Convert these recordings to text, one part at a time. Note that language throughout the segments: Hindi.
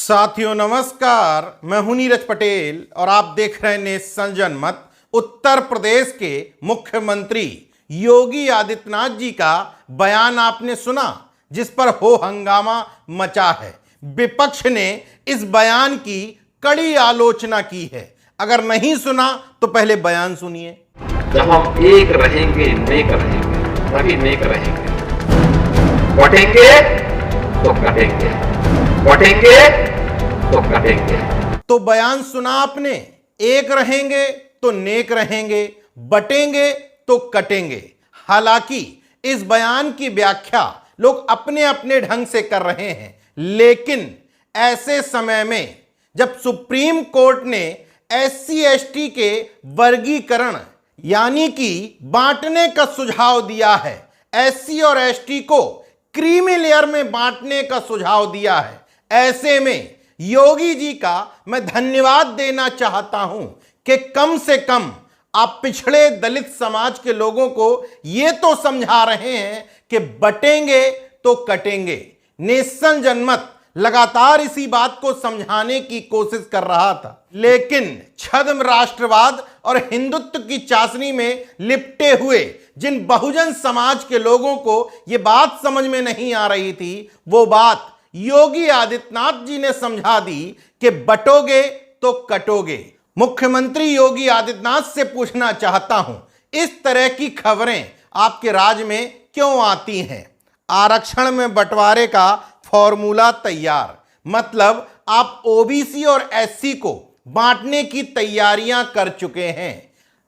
साथियों नमस्कार, मैं हूं नीरज पटेल और आप देख रहे हैं नेशन जनमत। उत्तर प्रदेश के मुख्यमंत्री योगी आदित्यनाथ जी का बयान आपने सुना, जिस पर हो हंगामा मचा है। विपक्ष ने इस बयान की कड़ी आलोचना की है। अगर नहीं सुना तो पहले बयान सुनिए। जब हम एक रहेंगे, नेक रहेंगे, तभी नेक रहेंगे। बटेंगे तो कटेंगे, बटेंगे तो कटेंगे। तो बयान सुना आपने, एक रहेंगे तो नेक रहेंगे, बटेंगे तो कटेंगे। हालांकि इस बयान की व्याख्या लोग अपने अपने ढंग से कर रहे हैं, लेकिन ऐसे समय में जब सुप्रीम कोर्ट ने SC/ST के वर्गीकरण यानी कि बांटने का सुझाव दिया है, SC और ST को क्रीमी लेयर में बांटने का सुझाव दिया है, ऐसे में योगी जी का मैं धन्यवाद देना चाहता हूं कि कम से कम आप पिछड़े दलित समाज के लोगों को यह तो समझा रहे हैं कि बटेंगे तो कटेंगे। नेशन जनमत लगातार इसी बात को समझाने की कोशिश कर रहा था, लेकिन छद्म राष्ट्रवाद और हिंदुत्व की चाशनी में लिपटे हुए जिन बहुजन समाज के लोगों को यह बात समझ में नहीं आ रही थी, वो बात योगी आदित्यनाथ जी ने समझा दी कि बटोगे तो कटोगे। मुख्यमंत्री योगी आदित्यनाथ से पूछना चाहता हूं, इस तरह की खबरें आपके राज्य में क्यों आती हैं? आरक्षण में बंटवारे का फॉर्मूला तैयार, मतलब आप OBC और SC को बांटने की तैयारियां कर चुके हैं।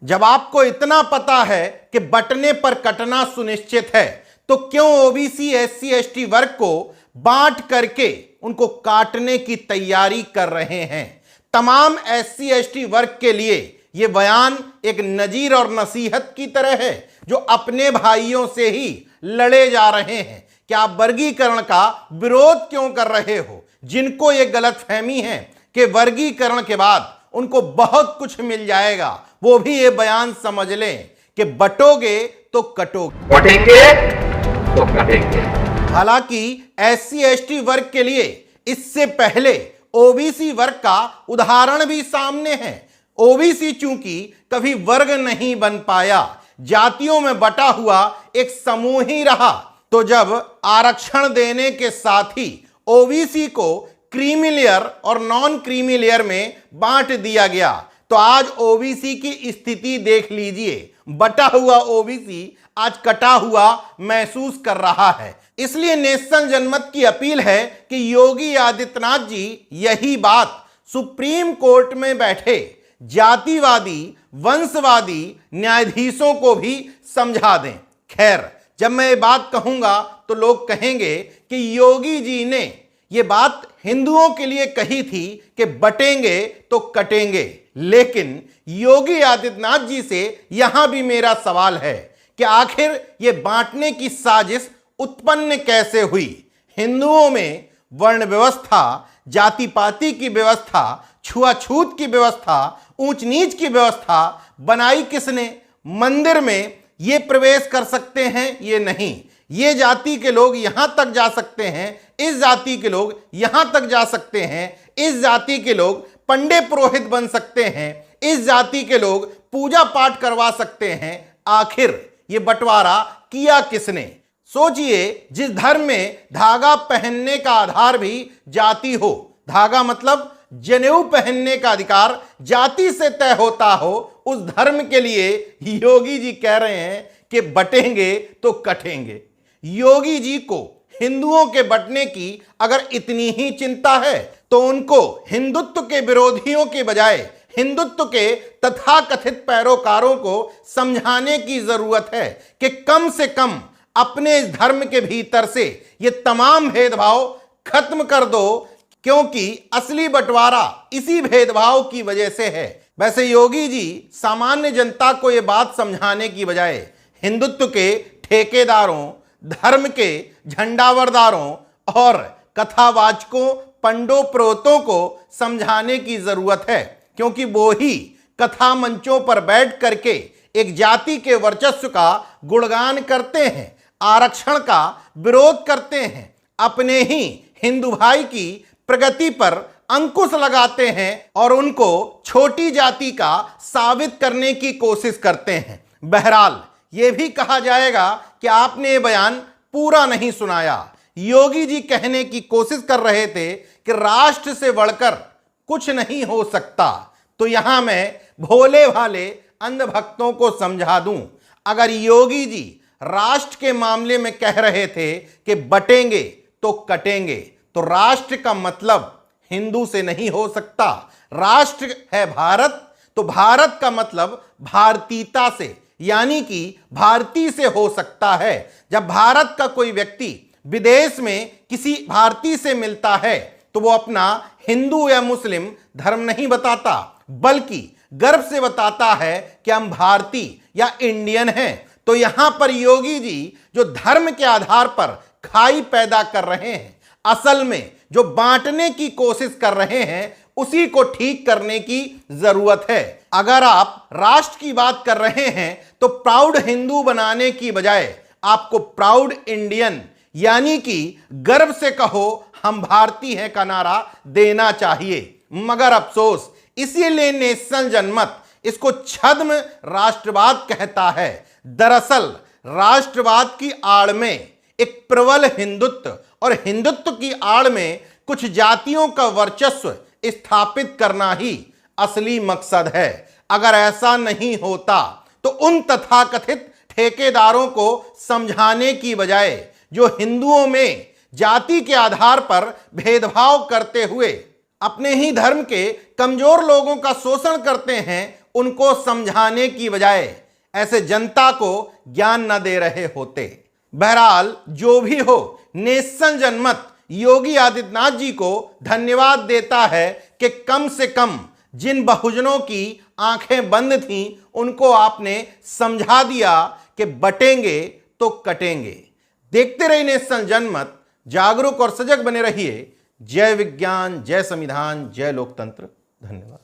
जब आपको इतना पता है कि बंटने पर कटना सुनिश्चित है, तो क्यों OBC SC/ST वर्ग को बांट करके उनको काटने की तैयारी कर रहे हैं? तमाम SC/ST वर्ग के लिए यह बयान एक नजीर और नसीहत की तरह है, जो अपने भाइयों से ही लड़े जा रहे हैं कि आप वर्गीकरण का विरोध क्यों कर रहे हो। जिनको यह गलतफहमी है कि वर्गीकरण के बाद उनको बहुत कुछ मिल जाएगा, वो भी ये बयान समझ लें कि बटोगे तो कटोगे, बटेंगे तो कटेंगे। हालांकि SC/ST वर्ग के लिए इससे पहले OBC वर्ग का उदाहरण भी सामने है। OBC चूंकि कभी वर्ग नहीं बन पाया, जातियों में बटा हुआ एक समूह ही रहा, तो जब आरक्षण देने के साथ ही OBC को क्रीमी लेयर और नॉन क्रीमी लेयर में बांट दिया गया, तो आज OBC की स्थिति देख लीजिए। बटा हुआ OBC आज कटा हुआ महसूस कर रहा है। इसलिए नेशन जनमत की अपील है कि योगी आदित्यनाथ जी यही बात सुप्रीम कोर्ट में बैठे जातिवादी वंशवादी न्यायाधीशों को भी समझा दें। खैर, जब मैं ये बात कहूंगा तो लोग कहेंगे कि योगी जी ने ये बात हिंदुओं के लिए कही थी कि बटेंगे तो कटेंगे, लेकिन योगी आदित्यनाथ जी से यहां भी मेरा सवाल है कि आखिर ये बांटने की साजिश उत्पन्न कैसे हुई? हिंदुओं में वर्ण व्यवस्था, जाति पाति की व्यवस्था, छुआछूत की व्यवस्था, ऊंच नीच की व्यवस्था बनाई किसने? मंदिर में ये प्रवेश कर सकते हैं, ये नहीं। ये जाति के लोग यहां तक जा सकते हैं, इस जाति के लोग यहां तक जा सकते हैं, इस जाति के लोग पंडित पुरोहित बन सकते हैं, इस जाति के लोग पूजा पाठ करवा सकते हैं। आखिर ये बंटवारा किया किसने? सोचिए, जिस धर्म में धागा पहनने का आधार भी जाति हो, धागा मतलब जनेऊ पहनने का अधिकार जाति से तय होता हो, उस धर्म के लिए योगी जी कह रहे हैं कि बटेंगे तो कटेंगे। योगी जी को हिंदुओं के बंटने की अगर इतनी ही चिंता है, तो उनको हिंदुत्व के विरोधियों के बजाय हिंदुत्व के तथाकथित पैरोकारों को समझाने की जरूरत है कि कम से कम अपने इस धर्म के भीतर से ये तमाम भेदभाव खत्म कर दो, क्योंकि असली बंटवारा इसी भेदभाव की वजह से है। वैसे योगी जी सामान्य जनता को यह बात समझाने की बजाय हिंदुत्व के ठेकेदारों, धर्म के झंडावरदारों और कथावाचकों, पंडो पुरोहितों को समझाने की जरूरत है, क्योंकि वो ही कथा मंचों पर बैठ करके एक जाति के वर्चस्व का गुणगान करते हैं, आरक्षण का विरोध करते हैं, अपने ही हिंदू भाई की प्रगति पर अंकुश लगाते हैं और उनको छोटी जाति का साबित करने की कोशिश करते हैं। बहरहाल यह भी कहा जाएगा कि आपने ये बयान पूरा नहीं सुनाया। योगी जी कहने की कोशिश कर रहे थे कि राष्ट्र से बढ़कर कुछ नहीं हो सकता। तो यहां मैं भोले भाले अंधभक्तों को समझा दूं, अगर योगी जी राष्ट्र के मामले में कह रहे थे कि बटेंगे तो कटेंगे, तो राष्ट्र का मतलब हिंदू से नहीं हो सकता। राष्ट्र है भारत, तो भारत का मतलब भारतीयता से यानी कि भारतीय से हो सकता है। जब भारत का कोई व्यक्ति विदेश में किसी भारतीय से मिलता है तो वो अपना हिंदू या मुस्लिम धर्म नहीं बताता, बल्कि गर्व से बताता है कि हम भारतीय या इंडियन हैं। तो यहां पर योगी जी जो धर्म के आधार पर खाई पैदा कर रहे हैं, असल में जो बांटने की कोशिश कर रहे हैं, उसी को ठीक करने की जरूरत है। अगर आप राष्ट्र की बात कर रहे हैं तो प्राउड हिंदू बनाने की बजाय आपको प्राउड इंडियन यानी कि गर्व से कहो हम भारतीय हैं का नारा देना चाहिए। मगर अफसोस, इसीलिए नेशनल जनमत इसको छद्म राष्ट्रवाद कहता है। दरअसल राष्ट्रवाद की आड़ में एक प्रबल हिंदुत्व और हिंदुत्व की आड़ में कुछ जातियों का वर्चस्व स्थापित करना ही असली मकसद है। अगर ऐसा नहीं होता तो उन तथाकथित ठेकेदारों को समझाने की बजाय जो हिंदुओं में जाति के आधार पर भेदभाव करते हुए अपने ही धर्म के कमजोर लोगों का शोषण करते हैं, उनको समझाने की बजाय ऐसे जनता को ज्ञान न दे रहे होते। बहरहाल जो भी हो, नेशनल जनमत योगी आदित्यनाथ जी को धन्यवाद देता है कि कम से कम जिन बहुजनों की आंखें बंद थीं उनको आपने समझा दिया कि बटेंगे तो कटेंगे। देखते रहिए नेशनल जनमत, जागरूक और सजग बने रहिए। जय विज्ञान, जय संविधान, जय लोकतंत्र। धन्यवाद।